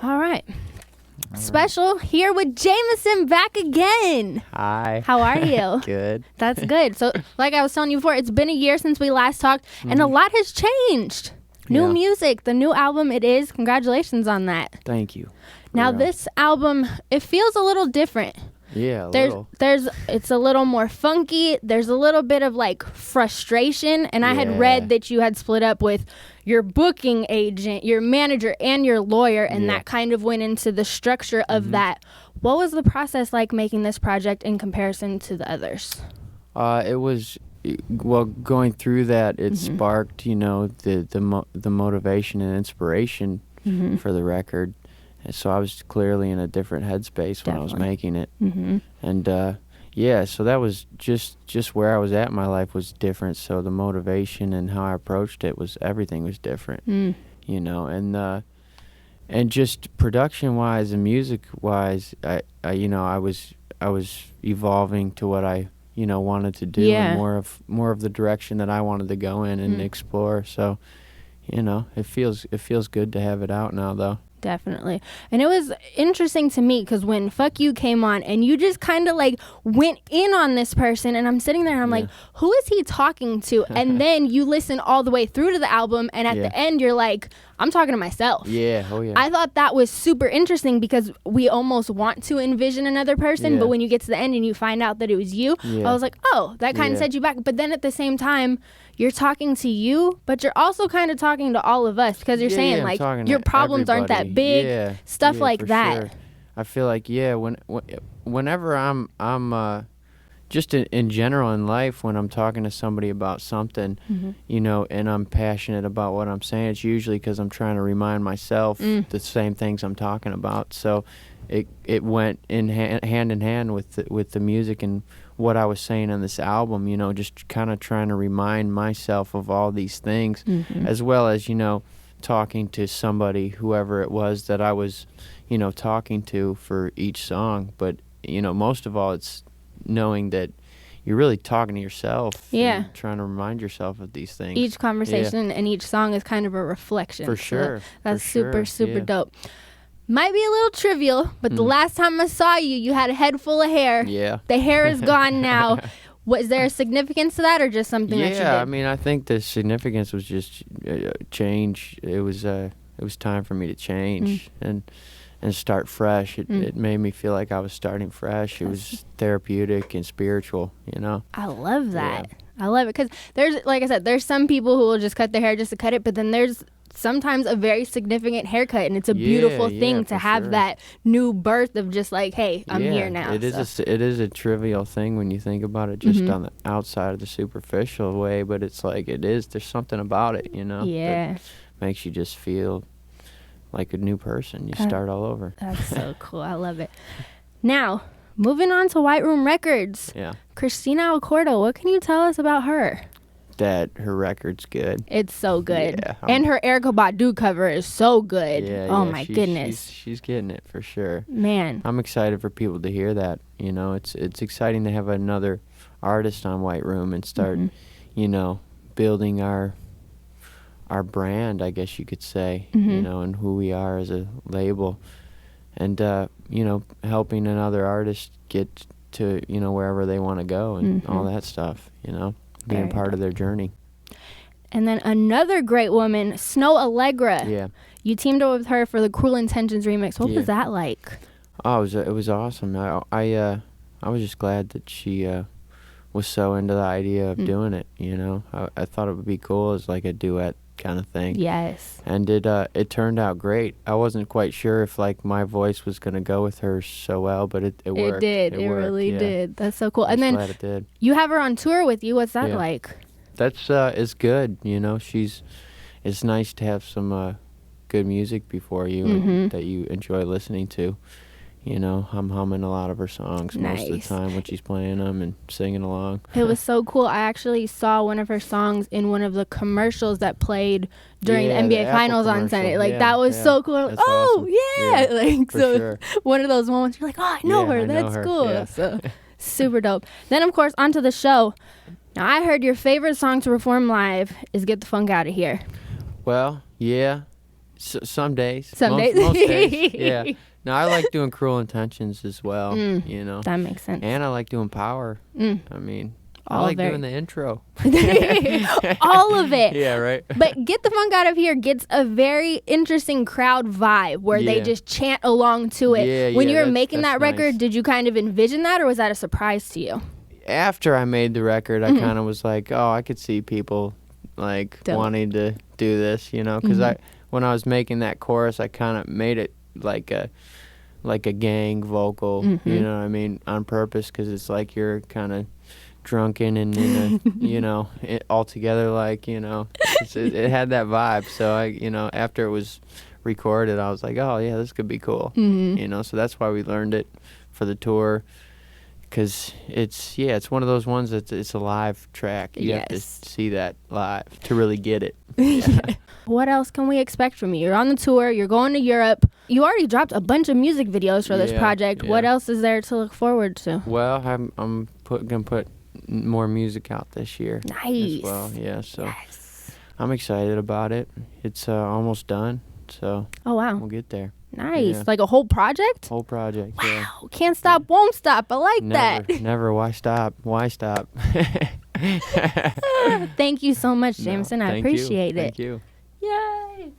All right. Special here with JMSN back again. Hi. How are you? Good. That's good. So, like I was telling you before, it's been a year since we last talked, and a lot has changed. New music, the new album it is. Congratulations on that. Thank you. Now, this album, it feels a little different. Yeah, a little. It's a little more funky. There's a little bit of like frustration. And I had read that you had split up with your booking agent, your manager, and your lawyer. And that kind of went into the structure of that. What was the process like making this project in comparison to the others? It was, well, going through that, it sparked, the motivation and inspiration for the record. And so I was clearly in a different headspace when I was making it. And so that was just where I was at in my life was different. So the motivation and how I approached it everything was different, and just production wise and music wise, I was evolving to what I wanted to do and more of the direction that I wanted to go in and explore. So it feels good to have it out now though. Definitely. And it was interesting to me because when Fuck You came on and you just kind of like went in on this person, and I'm sitting there and I'm like, who is he talking to? And then you listen all the way through to the album, and at the end you're like, I'm talking to myself. Yeah. Oh yeah. I thought that was super interesting because we almost want to envision another person, but when you get to the end and you find out that it was you, I was like, oh, that kind of set you back. But then at the same time, you're talking to you, but you're also kind of talking to all of us because you're saying like your problems aren't that big, stuff like that. Sure. I feel like whenever I'm just in general in life, when I'm talking to somebody about something, and I'm passionate about what I'm saying, it's usually because I'm trying to remind myself the same things I'm talking about. So it went in hand in hand with the music and what I was saying on this album, just kind of trying to remind myself of all these things, as well as, talking to somebody, whoever it was that I was, talking to for each song. But, most of all, it's knowing that you're really talking to yourself and trying to remind yourself of these things. Each conversation and each song is kind of a reflection. For sure. So that's super dope. Might be a little trivial, but the last time I saw you, you had a head full of hair. Yeah. The hair is gone now. Was there a significance to that or just something that you did? Yeah, I mean, I think the significance was just change. It was time for me to change and start fresh. It made me feel like I was starting fresh. It was therapeutic and spiritual, I love that. Yeah. I love it because there's, like I said, there's some people who will just cut their hair just to cut it, but then there's sometimes a very significant haircut, and it's a beautiful thing to have that new birth of just like, hey, I'm here now. It is a trivial thing when you think about it, just on the outside of the superficial way, but it's like there's something about it, that makes you just feel like a new person. You start all over. That's so cool. I love it. Now, moving on to White Room Records. Yeah. Christina Acorda, what can you tell us about her? That her record's good. It's so good. Yeah, and her Erykah Badu cover is so good. My goodness. She's getting it for sure. Man. I'm excited for people to hear that. It's exciting to have another artist on White Room and start, building our brand, I guess you could say, and who we are as a label. And, helping another artist get to, wherever they want to go and all that stuff, being part of their journey. And then another great woman, Snoh Aalegra. Yeah. You teamed up with her for the Cruel Intentions remix. What was that like? Oh, it was awesome. I was just glad that she was so into the idea of doing it, I thought it would be cool as like a duet kind of thing. Yes. And it turned out great. I wasn't quite sure if like my voice was going to go with her so well, but it worked. It worked. Really did. That's so cool. And I'm then glad it did. You have her on tour with you. What's that like? That's it's good, it's nice to have some good music before you and that you enjoy listening to. I'm humming a lot of her songs most of the time when she's playing them and singing along. It was so cool. I actually saw one of her songs in one of the commercials that played during the NBA Finals on Sunday. Like, that was so cool. Like, awesome. Like, so sure. One of those moments you're like, oh, I know her. That's cool. Yeah. So super dope. Then, of course, onto the show. Now, I heard your favorite song to perform live is Get the Funk Out of Here. Well, yeah. Some days. Some days. Most days. Yeah. No, I like doing Cruel Intentions as well. You know. That makes sense. And I like doing Power. I mean, I like doing the intro. All of it. Yeah, right. But Get the Funk Out of Here gets a very interesting crowd vibe where they just chant along to it. Yeah, when you were making that's that record, nice. Did you kind of envision that, or was that a surprise to you? After I made the record, I kind of was like, oh, I could see people like wanting to do this, you know, because when I was making that chorus, I kind of made it like a gang vocal, you know what I mean, on purpose, because it's like you're kind of drunken and in a, you know, all together, like, you know, it had that vibe. So I, you know, after it was recorded, I was like, oh yeah, this could be cool, you know. So that's why we learned it for the tour, because it's one of those ones that it's a live track. You have to see that live to really get it. Yeah. What else can we expect from you? You're on the tour. You're going to Europe. You already dropped a bunch of music videos for this project. What else is there to look forward to? Well, I'm gonna put more music out this year. Nice. As well, yeah. So I'm excited about it. It's almost done. So we'll get there. Nice. Yeah. Like a whole project? Whole project. Wow. Yeah. Can't stop, won't stop. I like that. Never. Why stop? Why stop? Thank you so much, JMSN. I appreciate it. Thank you. Yay.